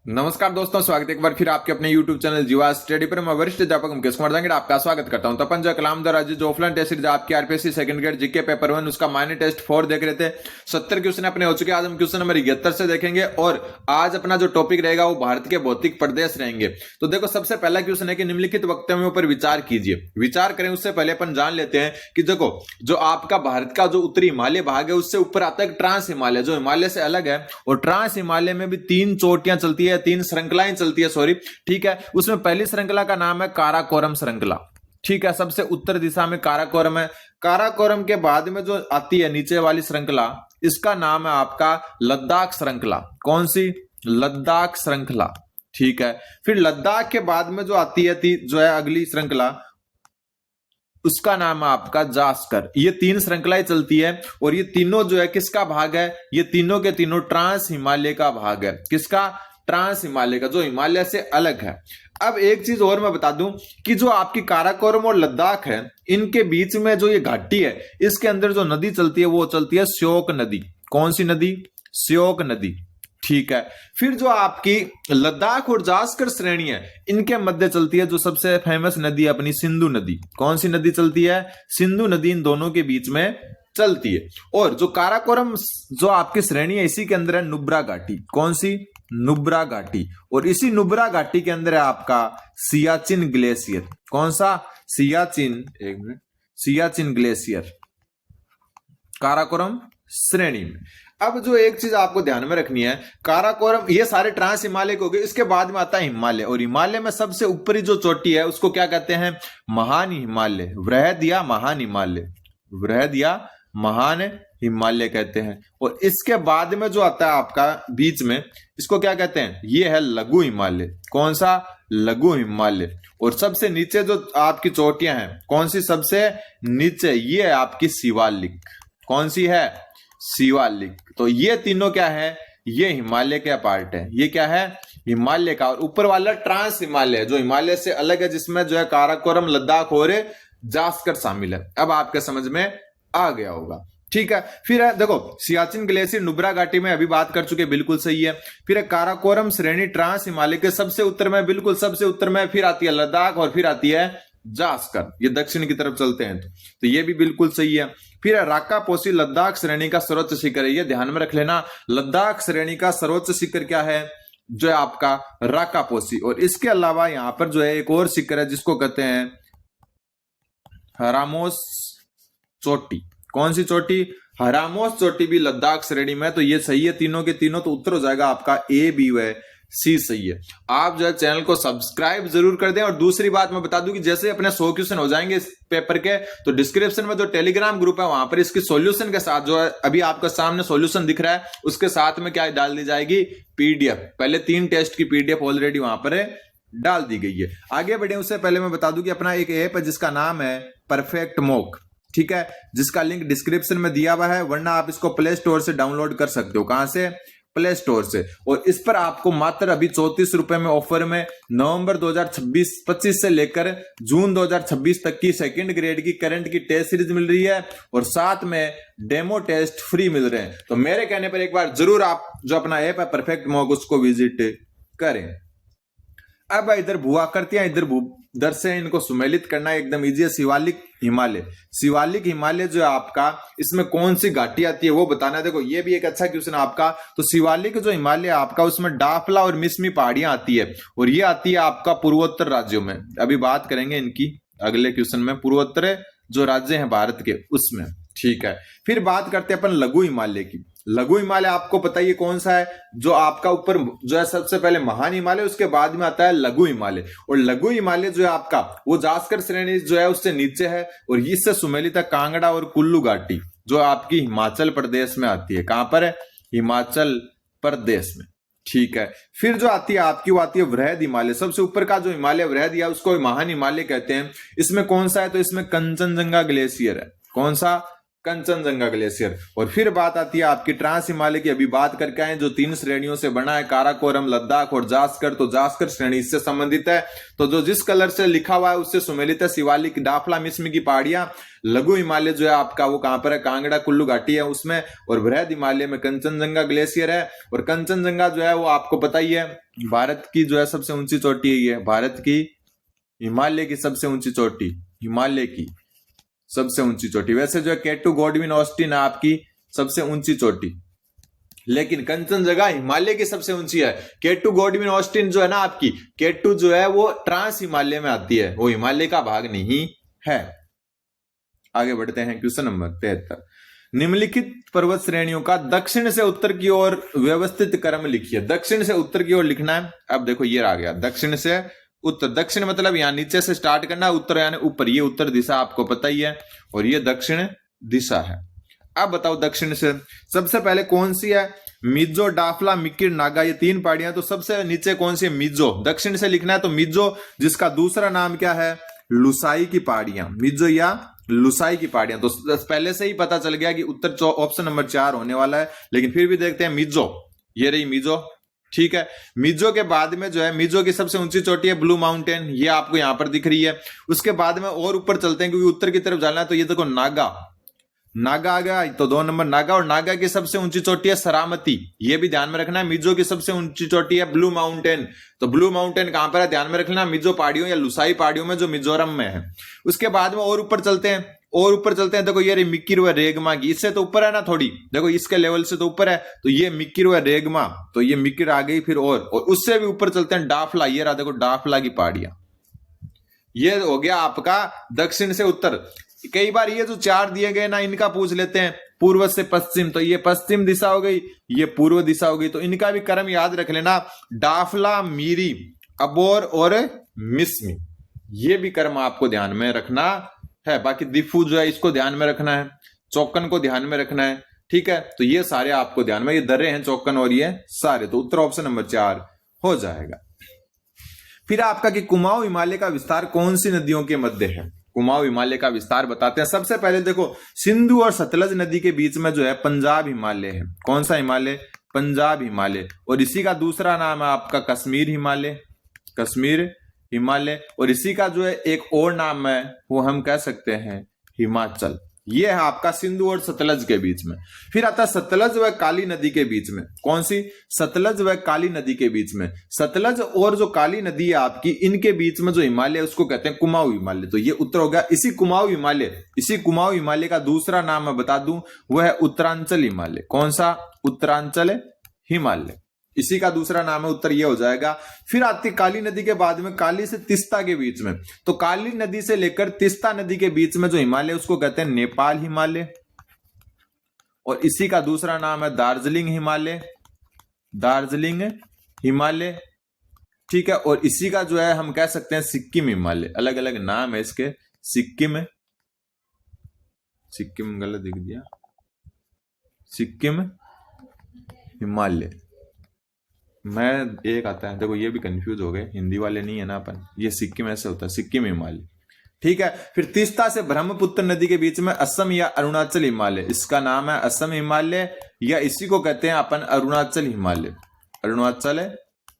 नमस्कार दोस्तों, स्वागत है एक बार फिर आपके अपने YouTube चैनल जीवा स्टडी पर। मैं वरिष्ठ अध्यापक मुकेश कुमार जांगड़ आपका स्वागत करता हूं। तो अपन जो कलाम द्वारा जो ऑफलाइन टेस्ट सीरीज आपकी RPSC second grade GK paper 1 उसका माइनर टेस्ट 4 देख रहे थे। 70 क्वेश्चन अपने हो चुके। आज हम क्वेश्चन नंबर 71 से देखेंगे और आज अपना जो टॉपिक रहेगा वो भारत के भौतिक प्रदेश रहेंगे। तो देखो, सबसे पहला क्वेश्चन है कि निम्नलिखित वक्तव्यों पर विचार कीजिए। विचार करें उससे पहले अपन जान लेते हैं कि देखो, जो आपका भारत का जो उत्तरी हिमालय भाग है उससे ऊपर आता है ट्रांस हिमालय, जो हिमालय से अलग है। और ट्रांस हिमालय में भी 3 चोटियां चलती है, 3 श्रृंखलाएं चलती है, सॉरी, ठीक है। उसमें पहली श्रृंखला का नाम है काराकोरम श्रृंखला, ठीक है। सबसे उत्तर दिशा में काराकोरम है। काराकोरम के बाद में जो आती है नीचे वाली श्रृंखला, इसका नाम है आपका लद्दाख श्रृंखला। कौन सी? लद्दाख श्रृंखला, ठीक है। फिर लद्दाख के बाद में जो आती है जो है अगली श्रृंखला, उसका नाम है आपका जास्कर। ये 3 श्रृंखलाएं चलती है और ये तीनों जो है किसका भाग है? ये तीनों के तीनों ट्रांस हिमालय का भाग है। किसका? ट्रांस हिमालय का, जो हिमालय से अलग है। अब एक चीज और मैं बता दूं कि जो आपकी काराकोरम और लद्दाख है, इनके बीच में जो ये घाटी है, इसके अंदर जो नदी चलती है वो चलती है श्योक नदी। कौन सी नदी? श्योक नदी, ठीक है। फिर जो आपकी लद्दाख और जास्कर श्रेणी है, इनके मध्य चलती है जो सबसे फेमस नदी है अपनी सिंधु नदी। कौन सी नदी चलती है? सिंधु नदी इन दोनों के बीच में चलती है। और जो काराकोरम जो आपकी श्रेणी है, इसी के अंदर है नुब्रा घाटी। कौन सी? नुब्रा घाटी। और इसी नुब्रा घाटी के अंदर है आपका सियाचिन ग्लेशियर। कौन सा? सियाचिन, एक मिनट, सियाचिन ग्लेशियर काराकोरम श्रेणी में। अब जो एक चीज आपको ध्यान में रखनी है, काराकोरम ये सारे ट्रांस हिमालय हो गए। इसके बाद में आता है हिमालय, और हिमालय में सबसे ऊपरी जो चोटी है उसको क्या कहते हैं? महान हिमालय, वृहद या महान हिमालय, वृहद या महान हिमालय कहते हैं। और इसके बाद में जो आता है आपका बीच में, इसको क्या कहते हैं? ये है लघु हिमालय। कौन सा? लघु हिमालय। और सबसे नीचे जो आपकी चोटियां हैं, कौन सी सबसे नीचे? ये है आपकी शिवालिक। कौन सी है? शिवालिक। तो ये तीनों क्या है? ये हिमालय का पार्ट है। ये क्या है? हिमालय का। और ऊपर वाला ट्रांस हिमालय है, जो हिमालय से अलग है, जिसमें जो है काराकोरम, लद्दाख और जास्कर शामिल है। अब आपके समझ में आ गया होगा, ठीक है। फिर है देखो, सियाचिन ग्लेशियर नुब्रा घाटी में अभी बात कर चुके, बिल्कुल सही है। फिर है काराकोरम श्रेणी ट्रांस हिमालय के सबसे उत्तर में, बिल्कुल सबसे उत्तर में। फिर आती है लद्दाख और फिर आती है जास्कर, ये दक्षिण की तरफ चलते हैं, तो ये भी बिल्कुल सही है। फिर राका पोसी लद्दाख श्रेणी का सर्वोच्च शिखर है। ये ध्यान में रख लेना, लद्दाख श्रेणी का सर्वोच्च शिखर क्या है? जो है आपका राका पोसी। और इसके अलावा यहां पर जो है एक और शिखर है जिसको कहते हैं हरामोस चोटी। कौन सी चोटी? हरामोस चोटी भी लद्दाख श्रेणी में। तो ये सही है, तीनों के तीनों। तो उत्तर हो जाएगा आपका ए, बी व सी सही है। आप जो है चैनल को सब्सक्राइब जरूर कर दें। और दूसरी बात मैं बता दूं कि जैसे अपने 100 क्वेश्चन हो जाएंगे इस पेपर के, तो डिस्क्रिप्शन में जो टेलीग्राम ग्रुप है वहां पर इसकी सॉल्यूशन के साथ, जो है अभी आपका सामने सॉल्यूशन दिख रहा है, उसके साथ में क्या डाल दी जाएगी? पीडीएफ। पहले 3 टेस्ट की पीडीएफ ऑलरेडी वहां पर डाल दी गई है। आगे बढ़े उससे पहले मैं बता दूं कि अपना एक ऐप है जिसका नाम है परफेक्ट मॉक, ठीक है, जिसका लिंक डिस्क्रिप्शन में दिया हुआ है, वरना आप इसको प्ले स्टोर से डाउनलोड कर सकते हो। कहां से? प्ले स्टोर से। और इस पर आपको मात्र अभी 34 रुपए में ऑफर में नवंबर 2025 से लेकर जून 2026 तक की सेकंड ग्रेड की करंट की टेस्ट सीरीज मिल रही है, और साथ में डेमो टेस्ट फ्री मिल रहे हैं। तो मेरे कहने पर एक बार जरूर आप जो अपना ऐप है परफेक्ट मॉक, उसको विजिट करें। अब इधर भूआकृतियां इधर से इनको सुमेलित करना एकदम इजी है। शिवालिक हिमालय, शिवालिक हिमालय जो है आपका, इसमें कौन सी घाटी आती है वो बताना है। देखो, ये भी एक अच्छा क्वेश्चन आपका। तो शिवालिक जो हिमालय आपका, उसमें डाफला और मिसमी पहाड़ियां आती है, और ये आती है आपका पूर्वोत्तर राज्यों में। अभी बात करेंगे इनकी अगले क्वेश्चन में, पूर्वोत्तर जो राज्य हैं भारत के, उसमें, ठीक है। फिर बात करते हैं अपन लघु हिमालय की। लघु हिमालय आपको पता ही कौन सा है? जो आपका ऊपर जो है सबसे पहले महान हिमालय, उसके बाद में आता है लघु हिमालय। और लघु हिमालय जो है आपका, वो जास्कर श्रेणी जो है उससे नीचे है, और इससे सुमेलित है कांगड़ा और कुल्लू घाटी, जो आपकी हिमाचल प्रदेश में आती है। कहां पर है? हिमाचल प्रदेश में, ठीक है। फिर जो आती है आपकी, वो आती है वृहद हिमालय। सबसे ऊपर का जो हिमालय वृहद या उसको महान हिमालय कहते हैं। इसमें कौन सा है? तो इसमें कंचनजंगा ग्लेशियर है। कौन सा? कंचनजंगा ग्लेशियर। और फिर बात आती है आपकी ट्रांस हिमालय की, अभी बात करके आए, जो 3 श्रेणियों से बना है, काराकोरम, लद्दाख और जास्कर। तो जास्कर श्रेणी इससे संबंधित है। तो जो जिस कलर से लिखा हुआ है उससे सुमेलित है। शिवालिक, डाफला, मिस्मी की पहाड़ियां। लघु हिमालय जो है आपका वो कहां पर है, कांगड़ा कुल्लू घाटी है उसमें। और बृहद हिमालय में कंचनजंगा ग्लेशियर है। और कंचनजंगा जो है वो आपको पता ही है भारत की जो है सबसे ऊंची चोटी है। ये भारत की हिमालय की सबसे ऊंची चोटी, हिमालय की सबसे ऊंची चोटी। वैसे जो है केटू गॉडविन ऑस्टिन है आपकी सबसे ऊंची चोटी, लेकिन कंचनजंगा हिमालय की सबसे ऊंची है। केटू गॉडविन ऑस्टिन जो है ना आपकी, केटू जो है वो ट्रांस हिमालय में आती है, वो हिमालय का भाग नहीं है। आगे बढ़ते हैं, क्वेश्चन नंबर 73। निम्नलिखित पर्वत श्रेणियों का दक्षिण से उत्तर की ओर व्यवस्थित क्रम लिखिए। दक्षिण से उत्तर की ओर लिखना है। अब देखो ये आ गया, दक्षिण से उत्तर। दक्षिण मतलब यहां नीचे से स्टार्ट करना, उत्तर यानी ऊपर। ये उत्तर दिशा आपको पता ही है, और ये दक्षिण दिशा है। अब बताओ दक्षिण से सबसे पहले कौन सी है? मिजो, डाफला, मिकिर, नागा, ये 3 पहाड़ियां। तो सबसे नीचे कौन सी है? मिजो। दक्षिण से लिखना है तो मिजो, जिसका दूसरा नाम क्या है? लुसाई की पहाड़ियां। मिजो या लुसाई की पहाड़ियां। तो पहले से ही पता चल गया कि उत्तर ऑप्शन नंबर 4 होने वाला है, लेकिन फिर भी देखते हैं। मिजो, ये रही मिजो, ठीक है। मिजो के बाद में जो है, मिजो की सबसे ऊंची चोटी है ब्लू माउंटेन, ये आपको यहां पर दिख रही है। उसके बाद में और ऊपर चलते हैं क्योंकि उत्तर की तरफ जाना है। तो ये देखो नागा, नागा आ गया, तो 2 नंबर नागा। और नागा की सबसे ऊंची चोटी है सरामती, ये भी ध्यान में रखना है। मिजो की सबसे ऊंची चोटी है ब्लू माउंटेन। तो ब्लू माउंटेन कहां पर है? ध्यान में रखना, मिजो पहाड़ियों या लुसाई पहाड़ियों में, जो मिजोरम में है। उसके बाद में और ऊपर चलते हैं, और ऊपर चलते हैं। देखो ये मिक्किर व रेगमा की, इससे तो ऊपर है ना थोड़ी, देखो इसके लेवल से तो ऊपर है। तो ये मिक्किर व रेगमा, तो ये मिक्किर आ गई। फिर और उससे भी ऊपर चलते हैं, डाफला। ये रहा देखो डाफला की पहाड़ियां। ये हो गया आपका दक्षिण से उत्तर। कई बार ये जो 4 दिए गए ना, इनका पूछ लेते हैं पूर्व से पश्चिम। तो ये पश्चिम दिशा हो गई, ये पूर्व दिशा हो गई। तो इनका भी क्रम याद रख लेना, डाफला, मीरी, अबोर और मिस्मी, ये भी क्रम आपको ध्यान में रखना है। बाकी दिफू जो है इसको ध्यान में रखना है, चौक्कन को ध्यान में रखना है, ठीक है। तो ये सारे आपको ध्यान में, ये दर्रे हैं चौक्कन और ये सारे। तो उत्तर ऑप्शन नंबर 4 हो जाएगा। फिर आपका कि कुमाऊं हिमालय का विस्तार कौन सी नदियों के मध्य है? कुमाऊं हिमालय का विस्तार बताते हैं। सबसे पहले देखो, सिंधु और सतलज नदी के बीच में जो है पंजाब हिमालय है। कौन सा हिमालय? पंजाब हिमालय। और इसी का दूसरा नाम है आपका कश्मीर हिमालय, कश्मीर हिमालय। और इसी का जो है एक और नाम है, वो हम कह सकते हैं हिमाचल। ये है आपका सिंधु और सतलज के बीच में। फिर आता है सतलज व काली नदी के बीच में। कौन सी? सतलज व काली नदी के बीच में। सतलज और जो काली नदी है आपकी, इनके बीच में जो हिमालय है उसको कहते हैं कुमाऊं हिमालय। तो ये उत्तर हो गया। इसी कुमाऊं हिमालय का दूसरा नाम मैं बता दूं, वह है उत्तरांचल हिमालय। कौन सा? उत्तरांचल हिमालय, इसी का दूसरा नाम है। उत्तर ये हो जाएगा। फिर आती काली नदी के बाद में, काली से तिस्ता के बीच में। तो काली नदी से लेकर तिस्ता नदी के बीच में जो हिमालय उसको कहते हैं नेपाल हिमालय। और इसी का दूसरा नाम है दार्जिलिंग हिमालय, दार्जिलिंग हिमालय, ठीक है। और इसी का जो है हम कह सकते हैं सिक्किम हिमालय। अलग अलग नाम है इसके। सिक्किम, सिक्किम गलत लिख दिया, सिक्किम हिमालय। मैं एक आता है, देखो ये भी कंफ्यूज हो गए, हिंदी वाले नहीं है ना अपन। ये सिक्किम ऐसे होता है, सिक्किम हिमालय, ठीक है। फिर तिस्ता से ब्रह्मपुत्र नदी के बीच में असम या अरुणाचल हिमालय, इसका नाम है असम हिमालय, या इसी को कहते हैं अपन अरुणाचल हिमालय, अरुणाचल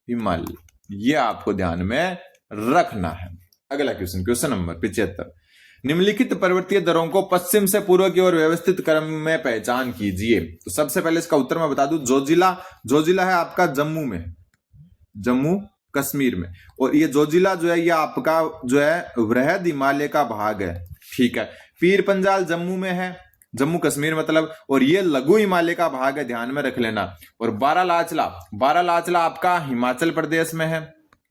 हिमालय। ये आपको ध्यान में रखना है। अगला क्वेश्चन, क्वेश्चन नंबर 75। निम्नलिखित पर्वतीय दरों को पश्चिम से पूर्व की ओर व्यवस्थित क्रम में पहचान कीजिए। तो सबसे पहले इसका उत्तर मैं बता दूं, जोजिला। जोजिला है आपका जम्मू में, जम्मू कश्मीर में। और ये जोजिला जो है ये आपका जो है वृहद हिमालय का भाग है, ठीक है। पीर पंजाल जम्मू में है, जम्मू कश्मीर मतलब। और ये लघु हिमालय का भाग है, ध्यान में रख लेना। और बारालाचला, बारालाचला आपका हिमाचल प्रदेश में है।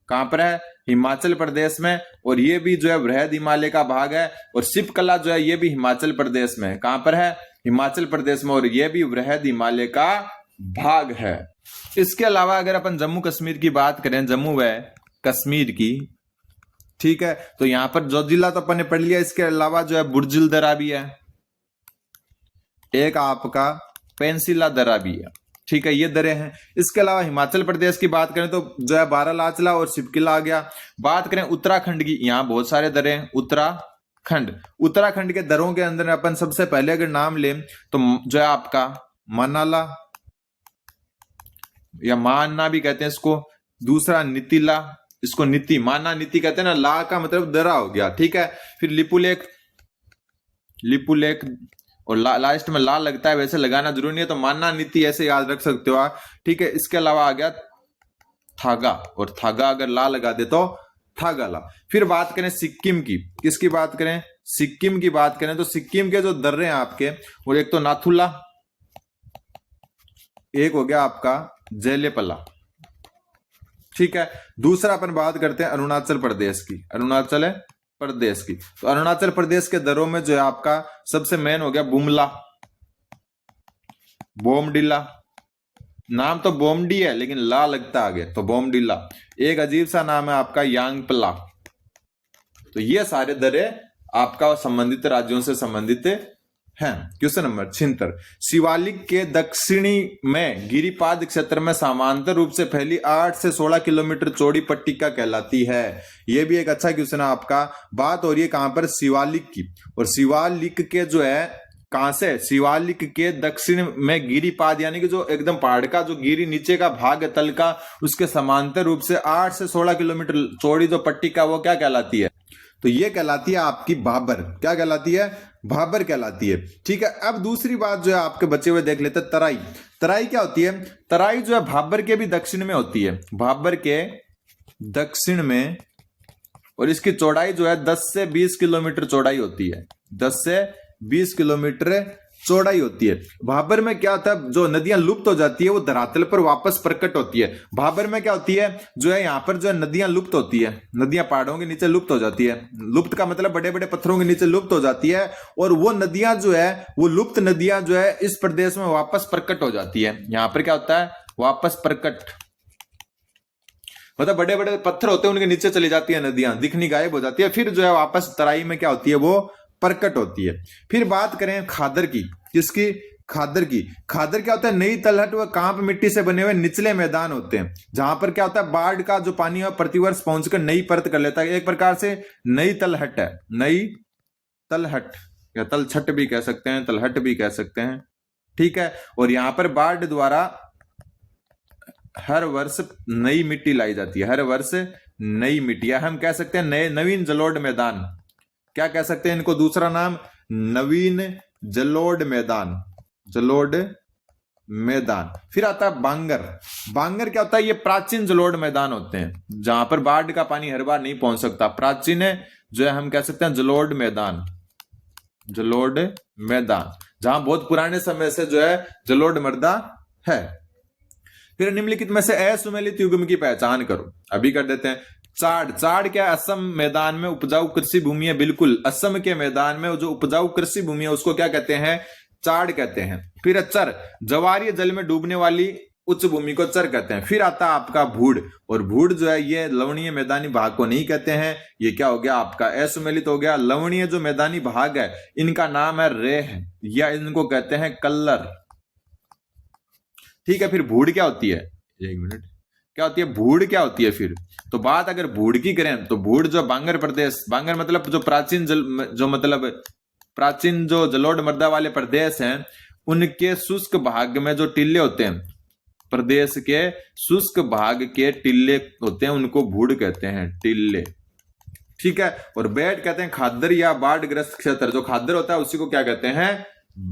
कहां पर है? हिमाचल प्रदेश में। और ये भी जो है वृहद हिमालय का भाग है। और शिवकला जो है ये भी हिमाचल प्रदेश में है। कहां पर है? हिमाचल प्रदेश में। और ये भी वृहद हिमालय का भाग है। इसके अलावा अगर अपन जम्मू कश्मीर की बात करें, जम्मू व कश्मीर की, ठीक है, तो यहां पर जोजिला तो अपन ने पढ़ लिया। इसके अलावा जो है बुर्जिल दर्रा भी है, एक आपका पेंसिला दर्रा भी है, ठीक है। ये दरे हैं। इसके अलावा हिमाचल प्रदेश की बात करें तो जो है बारालाचला और शिवकिला आ गया। बात करें उत्तराखंड की, यहां बहुत सारे दरे हैं, उत्तराखंड, खंड। उत्तराखंड के दर्रों के अंदर अपन सबसे पहले अगर नाम लें तो जो है आपका मनाला या मानना भी कहते हैं इसको, दूसरा नीतिला, इसको नीति, माना नीति कहते हैं ना, ला का मतलब दरा हो गया, ठीक है। फिर लिपुलेख, लिपुलेख और लास्ट में ला लगता है, वैसे लगाना जरूरी नहीं है, तो माना नीति ऐसे याद रख सकते हो आप, ठीक है। इसके अलावा आ गया थागा, और थागा अगर ला लगा दे तो थागाला। फिर बात करें सिक्किम की, किसकी बात करें, सिक्किम की बात करें तो सिक्किम के जो दर्रे हैं आपके, और एक तो नाथुला, एक हो गया आपका जेलेपला, ठीक है। दूसरा अपन बात करते हैं अरुणाचल प्रदेश की, अरुणाचल प्रदेश की। तो अरुणाचल प्रदेश के दर्रों में जो है आपका सबसे मेन हो गया बुमला, बोमडिला, नाम तो बोमडी है लेकिन ला लगता आगे तो बोमडिला। एक अजीब सा नाम है आपका यांगपला। तो ये सारे दर्रे आपका संबंधित राज्यों से संबंधित हैं। क्वेश्चन नंबर 76, शिवालिक के दक्षिणी में गिरिपाद क्षेत्र में समांतर रूप से फैली 8 से 16 किलोमीटर चौड़ी पट्टिका कहलाती है। यह भी एक अच्छा क्वेश्चन है आपका। बात हो रही है कहां पर, शिवालिक की, और शिवालिक के जो है कहां से, शिवालिक के दक्षिण में गिरिपाद यानी कि जो एकदम पहाड़ का जो गिरी नीचे का भाग है तल का, उसके समांतर रूप से 8 से 16 किलोमीटर चौड़ी जो पट्टिका वो क्या कहलाती है, तो ये कहलाती है आपकी भाबर। क्या कहलाती है, भाबर कहलाती है, ठीक है। अब दूसरी बात जो है आपके बचे हुए देख लेते हैं, तराई। तराई क्या होती है, तराई जो है भाबर के भी दक्षिण में होती है, भाबर के दक्षिण में, और इसकी चौड़ाई जो है 10 से 20 किलोमीटर चौड़ाई होती है, 10 से 20 किलोमीटर चौड़ाई होती है। भाबर में क्या होता है, जो नदियां लुप्त हो जाती है वो धरातल पर वापस प्रकट होती है। भाबर में क्या होती है, जो है यहाँ पर जो है नदियां लुप्त होती है, नदियां पहाड़ों के नीचे लुप्त हो जाती है, लुप्त का मतलब बड़े बड़े पत्थरों के नीचे लुप्त हो जाती है, और वो नदियां जो है, वो लुप्त नदियां जो है इस प्रदेश में वापस प्रकट हो जाती है। यहाँ पर क्या होता है, वापस प्रकट, मतलब बड़े बड़े पत्थर होते हैं उनके नीचे चली जाती है नदियां, दिखनी गायब हो जाती है, फिर जो है वापस तराई में क्या होती है, वो प्रकट होती है। फिर बात करें खादर की, किसकी, खादर की। खादर क्या होता है, नई तलहट व कांप मिट्टी से बने हुए निचले मैदान होते हैं, जहां पर क्या होता है, बाढ़ का जो पानी है प्रतिवर्ष पहुंचकर नई परत कर लेता है। एक प्रकार से नई तलहट है, नई तलहट या तलछट भी कह सकते हैं, तलहट भी कह सकते हैं, ठीक है। और यहां पर बाढ़ द्वारा हर वर्ष नई मिट्टी लाई जाती है, हर वर्ष नई मिट्टी, हम कह सकते हैं नए नवीन जलोढ़ मैदान, क्या कह सकते हैं इनको, दूसरा नाम नवीन जलोढ़ मैदान, जलोढ़ मैदान। फिर आता है बांगर। बांगर क्या होता है, ये प्राचीन जलोढ़ मैदान होते हैं जहां पर बाढ़ का पानी हर बार नहीं पहुंच सकता, प्राचीन जो है हम कह सकते हैं जलोढ़ मैदान, जलोढ़ मैदान, जहां बहुत पुराने समय से जो है जलोढ़ मृदा है। फिर निम्नलिखित में से असुमेलित युग्म की पहचान करो, अभी कर देते हैं। चाड़, चाड़ क्या, असम मैदान में उपजाऊ कृषि भूमि है, बिल्कुल असम के मैदान में जो उपजाऊ कृषि भूमि है उसको क्या कहते हैं, चाड़ कहते हैं। फिर चर, ज्वारीय जल में डूबने वाली उच्च भूमि को चर कहते हैं। फिर आता आपका भूड़, और भूड़ जो है ये लवणीय मैदानी भाग को नहीं कहते हैं, ये क्या हो गया आपका असुमेलित हो गया। लवणीय जो मैदानी भाग है इनका नाम है रेह, या इनको कहते हैं कल्लर, ठीक है। फिर भूड़ क्या होती है, एक मिनट, क्या होती है भूड़, क्या होती है फिर, तो बात अगर भूड़ की करें तो भूड़ जो बांगर प्रदेश, बांगर मतलब जो प्राचीन जो मतलब प्राचीन जो जलोढ़ मृदा वाले प्रदेश हैं उनके शुष्क भाग में जो टिल्ले होते हैं, प्रदेश के शुष्क भाग के टिल्ले होते हैं उनको भूड़ कहते हैं, टिल्ले, ठीक है। और बेट कहते हैं खादर या बाढ़ ग्रस्त क्षेत्र, जो खादर होता है उसी को क्या कहते हैं,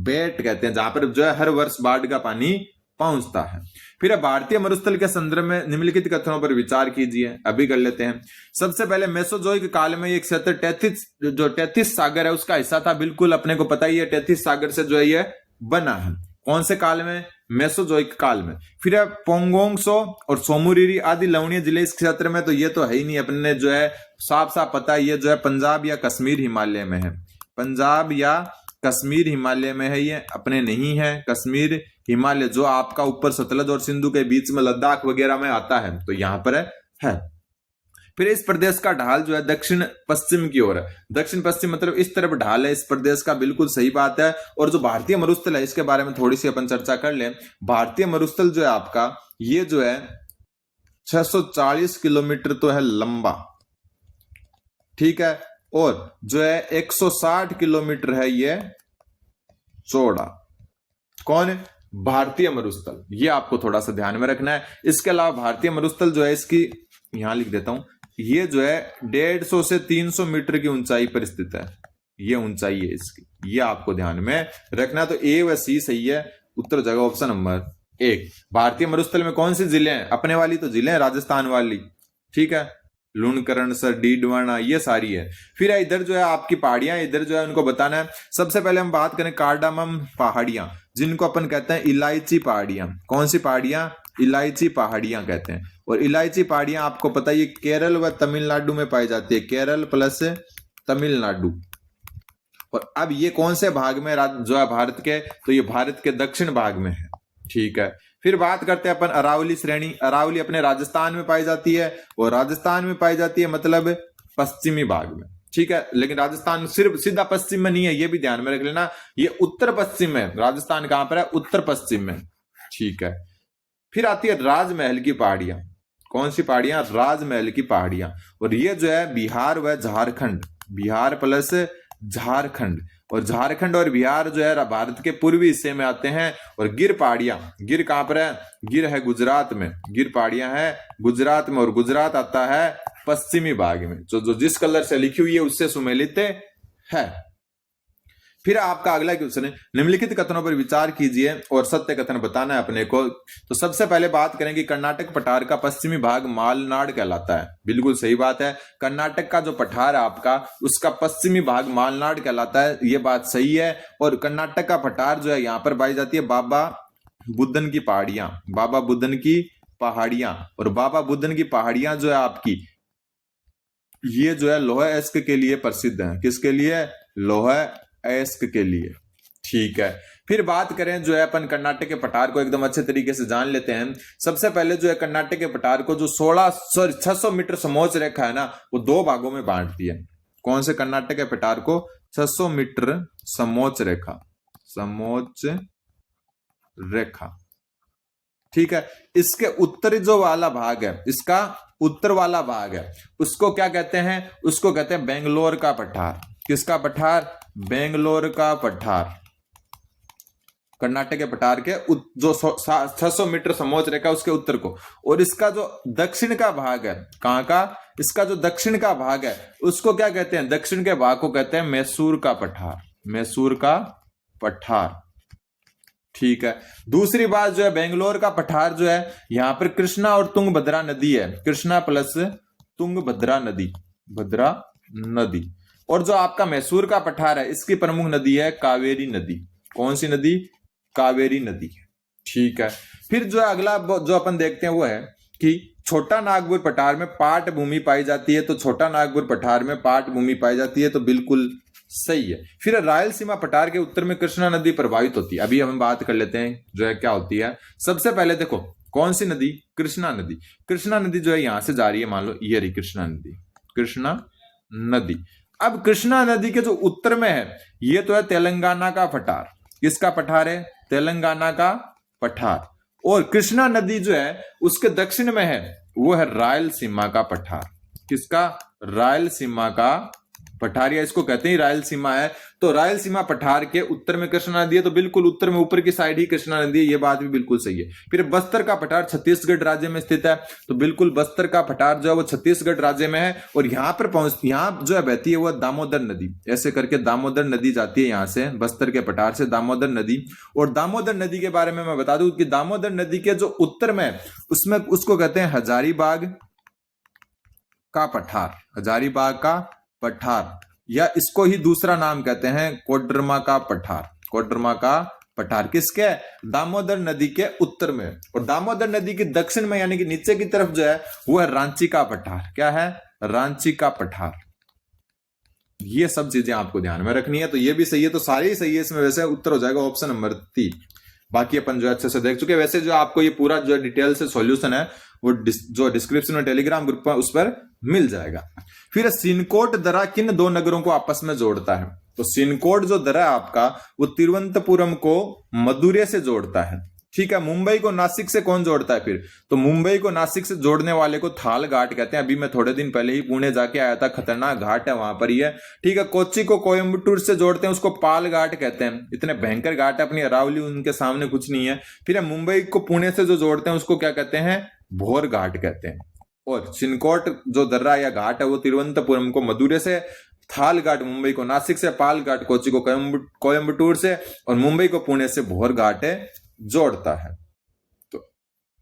बेट कहते हैं, जहां पर जो है हर वर्ष बाढ़ का पानी पहुंचता है। फिर भारतीय मरुस्थल के संदर्भ में निम्नलिखित कथनों पर विचार कीजिए, अभी कर लेते हैं। सबसे पहले मेसोजोइक काल में ये क्षेत्र टेथिस सागर है उसका हिस्सा था, बिल्कुल अपने को पता ही है, टेथिस सागर से जो है ये बना है। कौन से काल में, मेसोजोइक काल में। फिर है पोंगोंगसो और सोमुरीरी आदि लवणीय जिले इस क्षेत्र में, तो ये तो है ही नहीं, अपने जो है साफ साफ पता है ये जो है पंजाब या कश्मीर हिमालय में है, पंजाब या कश्मीर हिमालय में है, ये अपने नहीं है कश्मीर हिमालय जो आपका ऊपर सतलज और सिंधु के बीच में लद्दाख वगैरह में आता है, तो यहां पर है। फिर इस प्रदेश का ढाल जो है दक्षिण पश्चिम की ओर है, दक्षिण पश्चिम मतलब इस तरफ ढाल है इस प्रदेश का, बिल्कुल सही बात है। और जो भारतीय मरुस्थल है इसके बारे में थोड़ी सी अपन चर्चा कर लें। भारतीय मरुस्थल जो है आपका ये जो है 640 किलोमीटर तो है लंबा, ठीक है, और जो है 160 किलोमीटर है ये चौड़ा। कौन है? भारतीय मरुस्थल। ये आपको थोड़ा सा ध्यान में रखना है। इसके अलावा भारतीय मरुस्थल जो है इसकी यहां लिख देता हूं, ये जो है 150 से 300 मीटर की ऊंचाई पर स्थित है। ये ऊंचाई है इसकी, ये आपको ध्यान में रखना। तो ए व सी सही है, उत्तर हो जाएगा ऑप्शन नंबर 1। भारतीय मरुस्थल में कौन सी जिले हैं? अपने वाली तो जिले हैं, राजस्थान वाली, ठीक है, लूणकरण सर, डीडवाना, ये सारी है। फिर इधर जो है आपकी पहाड़ियां, इधर जो है उनको बताना है। सबसे पहले हम बात करें कार्डामम पहाड़ियां, जिनको अपन कहते हैं इलायची पहाड़ियां। कौन सी पहाड़ियां? इलायची पहाड़ियां कहते हैं। और इलायची पहाड़ियां आपको पता है ये केरल व तमिलनाडु में पाई जाती है, केरल प्लस तमिलनाडु। और अब ये कौन से भाग में जो है भारत के? तो ये भारत के दक्षिण भाग में है, ठीक है। फिर बात करते हैं अपन अरावली श्रेणी। अरावली अपने राजस्थान में पाई जाती है, और राजस्थान में पाई जाती है मतलब पश्चिमी भाग में, ठीक है। लेकिन राजस्थान सिर्फ सीधा पश्चिम में नहीं है, ये भी ध्यान में रख लेना, ये उत्तर पश्चिम में। राजस्थान कहां पर है? उत्तर पश्चिम में, ठीक है। फिर आती है राजमहल की पहाड़ियां। कौन सी पहाड़ियां? राजमहल की पहाड़ियां। और ये जो है बिहार व झारखंड, बिहार प्लस झारखंड, और झारखंड और बिहार जो है भारत के पूर्वी हिस्से में आते हैं। और गिर पहाड़ियां, गिर कहां पर है? गिर है गुजरात में, गिर पहाड़ियां है गुजरात में, और गुजरात आता है पश्चिमी भाग में। जो जिस कलर से लिखी हुई है उससे सुमेलित है। फिर आपका अगला क्वेश्चन है, निम्नलिखित कथनों पर विचार कीजिए और सत्य कथन बताना है अपने को। तो सबसे पहले बात करेंगे कर्नाटक पठार का पश्चिमी भाग मालनाड कहलाता है। बिल्कुल सही बात है, कर्नाटक का जो पठार है आपका, उसका पश्चिमी भाग मालनाड कहलाता है, ये बात सही है। और कर्नाटक का पठार जो है यहाँ पर पाई जाती है बाबा बुदन की पहाड़ियां, बाबा बुदन की पहाड़ियां। और बाबा बुदन की पहाड़ियां जो है आपकी, ये जो है लोह अयस्क के लिए प्रसिद्ध है। किसके लिए? लोह अयस्क के लिए, ठीक है। फिर बात करें जो है अपन कर्नाटक के पठार को एकदम अच्छे तरीके से जान लेते हैं। सबसे पहले जो है कर्नाटक के पठार को जो 600 मीटर समोच्च रेखा है ना, वो 2 भागों में बांट दिया। कौन से? कर्नाटक के पठार को 600 मीटर समोच्च रेखा, समोच्च रेखा, ठीक है। इसके उत्तरी जो वाला भाग है, इसका उत्तर वाला भाग है, उसको क्या कहते हैं? उसको कहते हैं बेंगलोर का पठार। किसका पठार? बेंगलोर का पठार। कर्नाटक के पठार के जो 600 मीटर समोच्च रेखा उसके उत्तर को। और इसका जो दक्षिण का भाग है, कहां का? इसका जो दक्षिण का भाग है उसको क्या कहते हैं? दक्षिण के भाग को कहते हैं मैसूर का पठार, मैसूर का पठार, ठीक है। दूसरी बात जो है, बेंगलोर का पठार जो है, यहां पर कृष्णा और तुंगभद्रा नदी है, कृष्णा प्लस तुंगभद्रा नदी, भद्रा नदी। और जो आपका मैसूर का पठार है, इसकी प्रमुख नदी है कावेरी नदी। कौन सी नदी? कावेरी नदी, ठीक है। फिर जो अगला जो अपन देखते हैं वो है कि छोटा नागपुर पठार में पाट भूमि पाई जाती है। तो छोटा नागपुर पठार में पाट भूमि पाई जाती है, तो बिल्कुल सही है। फिर रायलसीमा पठार के उत्तर में कृष्णा नदी प्रभावित होती है। अभी हम बात कर लेते हैं जो है क्या होती है। सबसे पहले देखो कौन सी नदी? कृष्णा नदी। कृष्णा नदी जो है यहां से जा रही है, मान लो ये रही कृष्णा नदी, कृष्णा नदी। अब कृष्णा नदी के जो उत्तर में है, ये तो है तेलंगाना का पठार। किसका पठार है? तेलंगाना का पठार। और कृष्णा नदी जो है उसके दक्षिण में है, वो है रायलसीमा का पठार। किसका? रायलसीमा का पठार, या इसको कहते हैं रायलसीमा है। तो रायलसीमा पठार के उत्तर में कृष्णा नदी है, तो बिल्कुल उत्तर में ऊपर की साइड ही कृष्णा नदी है, ये बात भी बिल्कुल सही है। फिर बस्तर का पठार छत्तीसगढ़ राज्य में स्थित है, तो बिल्कुल बस्तर का पठार जो है वो छत्तीसगढ़ राज्य में है। और यहाँ पर यहाँ जो है बहती है वो दामोदर नदी, ऐसे करके दामोदर नदी जाती है यहाँ से, बस्तर के पठार से दामोदर नदी। और दामोदर नदी के बारे में मैं बता दूं कि दामोदर नदी के जो उत्तर में, उसमें उसको कहते हैं हजारीबाग का पठार, हजारीबाग का पठार, या इसको ही दूसरा नाम कहते हैं कोडरमा का पठार, कोडरमा का पठार। किसके? दामोदर नदी के उत्तर में। और दामोदर नदी के दक्षिण में यानी कि नीचे की तरफ जो है वो है रांची का पठार। क्या है? रांची का पठार। ये सब चीजें आपको ध्यान में रखनी है। तो ये भी सही है, तो सारे ही सही है इसमें। वैसे उत्तर हो जाएगा ऑप्शन नंबर 3। बाकी अपन जो अच्छे से देख चुके। वैसे जो आपको ये पूरा जो डिटेल से सॉल्यूशन है वो जो डिस्क्रिप्शन में टेलीग्राम ग्रुप पर उस पर मिल जाएगा। फिर सिनकोट दर्रा किन 2 नगरों को आपस में जोड़ता है? तो सिनकोट जो दर्रा आपका वो तिरुवनंतपुरम को मदुरै से जोड़ता है। ठीक है। मुंबई को नासिक से कौन जोड़ता है फिर? तो मुंबई को नासिक से जोड़ने वाले को थाल घाट कहते हैं। अभी मैं थोड़े दिन पहले ही पुणे जाके आया था, खतरनाक घाट है वहां पर ही है। ठीक है। कोच्चि को कोयम्बटूर से जोड़ते हैं, उसको पाल घाट कहते हैं। इतने भयंकर घाट है, अपनी अरावली उनके सामने कुछ नहीं है। फिर मुंबई को पुणे से जो जोड़ते हैं उसको क्या कहते हैं? भोर घाट कहते हैं। और चिनकोट जो दर्रा या घाट है वो तिरुवनंतपुरम को मदुरै से, थाल घाट मुंबई को नासिक से, पाल घाट कोच्चि को कोयम्बटूर से और मुंबई को पुणे से भोर घाट जोड़ता है। तो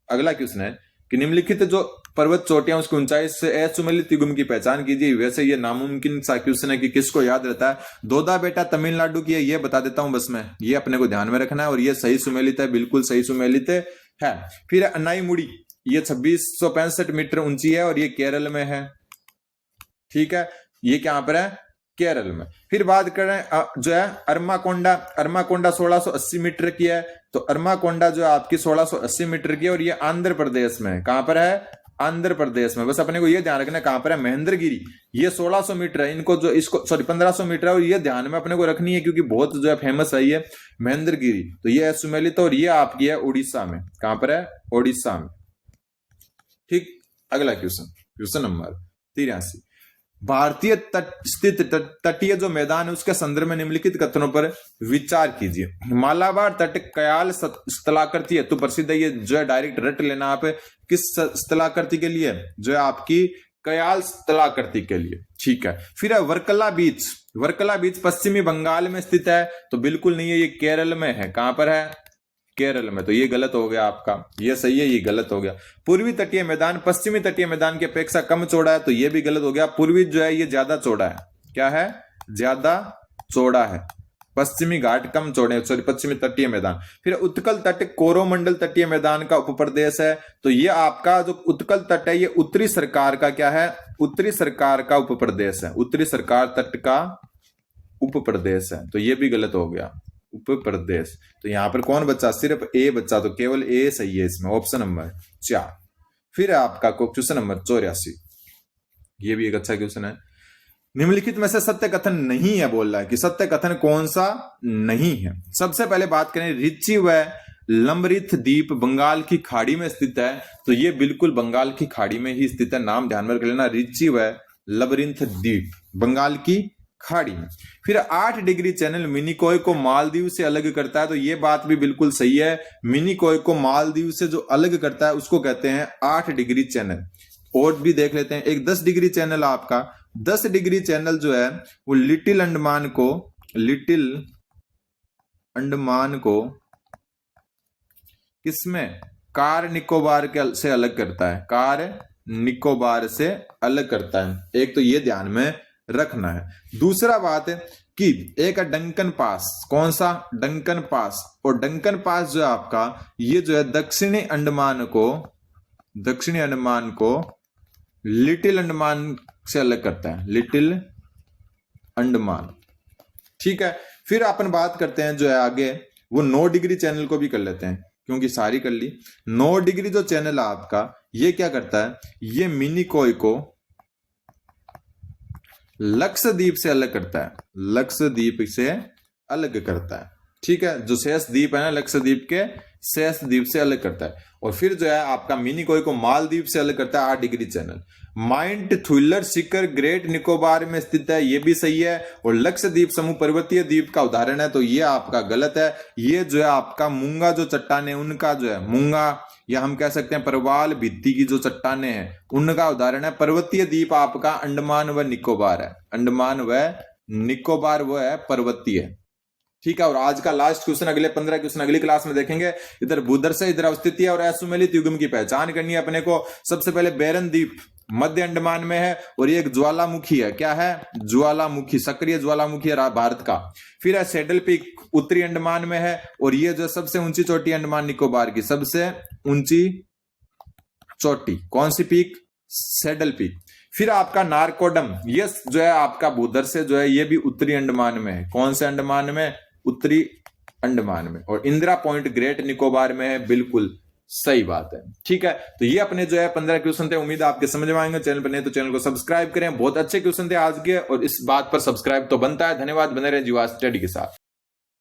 अगला क्वेश्चन है कि निम्नलिखित जो पर्वत चोटियां उसकी ऊंचाई से असुमेलित युग्म की पहचान कीजिए। वैसे ये नामुमकिन सा क्वेश्चन है कि किसको याद रहता है। दोदा बेटा तमिलनाडु की है, ये बता देता हूं बस मैं, ये अपने को ध्यान में रखना है। और ये सही सुमेलित है, बिल्कुल सही सुमेलित है। फिर अनाईमुड़ी, ये 2665 मीटर ऊंची है और ये केरल में है। ठीक है, ये क्या पर है? केरल में। फिर बात करें जो है अरमाकोंडा, अरमाकोंडा 1680 मीटर की है। तो अरमाकोंडा जो है आपकी 1680 मीटर की है और ये आंध्र प्रदेश में। कहां पर है? आंध्र प्रदेश में। बस अपने को ये ध्यान रखना है कहां पर है? महेंद्रगिरी। ये 1600 मीटर है, इनको जो इसको 1500 मीटर है और ये ध्यान में अपने को रखनी है क्योंकि बहुत जो है फेमस है ये महेंद्रगिरी। तो ये सुमेलित और ये आपकी है उड़ीसा में। कहां पर है? उड़ीसा में। ठीक। अगला क्वेश्चन नंबर 83, भारतीय तट स्थित तटीय जो मैदान है उसके संदर्भ में निम्नलिखित कथनों पर विचार कीजिए। मालाबार तट कयाल स्थलाकृति हेतु प्रसिद्ध है। ये जो है डायरेक्ट रट लेना आप, किस स्थलाकृति के लिए? जो है आपकी कयाल स्थलाकृति के लिए। ठीक है। फिर है वर्कला बीच, वर्कला बीच पश्चिमी बंगाल में स्थित है। तो बिल्कुल नहीं है, ये केरल में है। कहां पर है? केरल में। तो ये गलत हो गया आपका, ये सही है, ये गलत हो गया। पूर्वी तटीय मैदान पश्चिमी तटीय मैदान की अपेक्षा कम चौड़ा है। तो ये भी गलत हो गया। पूर्वी जो है ये ज्यादा चौड़ा है। क्या है? ज्यादा चौड़ा है। पश्चिमी घाट कम चौड़े, सॉरी पश्चिमी तटीय मैदान। फिर उत्कल तट कोरोमंडल तटीय मैदान का उपप्रदेश है। तो ये आपका जो उत्कल तट है ये उत्तरी सरकार का क्या है? उत्तरी सरकार का उपप्रदेश है। उत्तरी सरकार तट का उपप्रदेश है। तो ये भी गलत हो गया, उपप्रदेश। तो यहां पर कौन बचा? सिर्फ ए बचा। तो केवल ए सही है इसमें, ऑप्शन नंबर 4। फिर आपका क्वेश्चन नंबर 84, ये भी एक अच्छा क्वेश्चन है। निम्नलिखित में से सत्य कथन नहीं है, बोल रहा है कि सत्य कथन कौन सा नहीं है। सबसे पहले बात करें, रिची व लमरिथ द्वीप बंगाल की खाड़ी में स्थित है। तो ये बिल्कुल बंगाल की खाड़ी में ही स्थित है। नाम ध्यान में रख लेना, रिची व लमरिथ द्वीप बंगाल की खाड़ी में। फिर 8 डिग्री चैनल मिनिकॉय को मालदीव से अलग करता है। तो ये बात भी बिल्कुल सही है। मिनिकॉय को मालदीव से जो अलग करता है उसको कहते हैं 8 डिग्री चैनल। और भी देख लेते हैं, एक 10 डिग्री चैनल आपका, 10 डिग्री चैनल जो है वो लिटिल अंडमान को किसमें? कार निकोबार के से अलग करता है। कार निकोबार से अलग करता है। एक तो ये ध्यान में रखना है। दूसरा बात है कि एक डंकन पास, कौन सा? Duncan pass. और डंकन पास जो है आपका ये जो है दक्षिणी अंडमान को लिटिल अंडमान से अलग करता है। लिटिल अंडमान। ठीक है। फिर अपन बात करते हैं जो है आगे, वो 9 डिग्री चैनल को भी कर लेते हैं क्योंकि सारी कर ली। 9 डिग्री जो चैनल है आपका ये क्या करता है? ये मिनिकॉय को लक्षद्वीप से अलग करता है। लक्षद्वीप से अलग करता है। ठीक है। जो शेष द्वीप है ना, लक्षद्वीप के शेष द्वीप से अलग करता है। और फिर जो है आपका मिनिकॉय को मालदीव से अलग करता है 8 डिग्री चैनल। माउंट थुइलर शिखर ग्रेट निकोबार में स्थित है, ये भी सही है। और लक्षद्वीप समूह पर्वतीय द्वीप का उदाहरण है। तो ये आपका गलत है। ये जो है आपका मूंगा जो चट्टाने उनका जो है मूंगा, या हम कह सकते हैं परवाल भित्ति की जो चट्टाने हैं उनका उदाहरण है। पर्वतीय द्वीप आपका अंडमान व निकोबार है। अंडमान व निकोबार वो है पर्वतीय। ठीक है। और आज का लास्ट क्वेश्चन, अगले 15 क्वेश्चन अगली क्लास में देखेंगे। इधर भूधर से इधर अवस्थिति और असुमेलित युग्म की पहचान करनी है अपने को। सबसे पहले बेरन द्वीप मध्य अंडमान में है और ये एक ज्वालामुखी है। क्या है? ज्वालामुखी, सक्रिय ज्वालामुखी है भारत का। फिर है सैडल पीक उत्तरी अंडमान में है और ये जो सबसे ऊंची चोटी अंडमान निकोबार की सबसे ऊंची चोटी, कौन सी पीक? Saddle peak. फिर आपका नारकोडम, ये जो है आपका भूधर से जो है ये भी उत्तरी अंडमान में है। कौन से अंडमान में? उत्तरी अंडमान में। और इंदिरा पॉइंट ग्रेट निकोबार में है। बिल्कुल सही बात है। ठीक है। तो ये अपने जो है 15 क्वेश्चन थे। उम्मीद है आपके समझ में आएंगे। चैनल पर नहीं तो चैनल को सब्सक्राइब करें। बहुत अच्छे क्वेश्चन थे आज के और इस बात पर सब्सक्राइब तो बनता है। धन्यवाद। बने रहे जीवा स्टडी के साथ।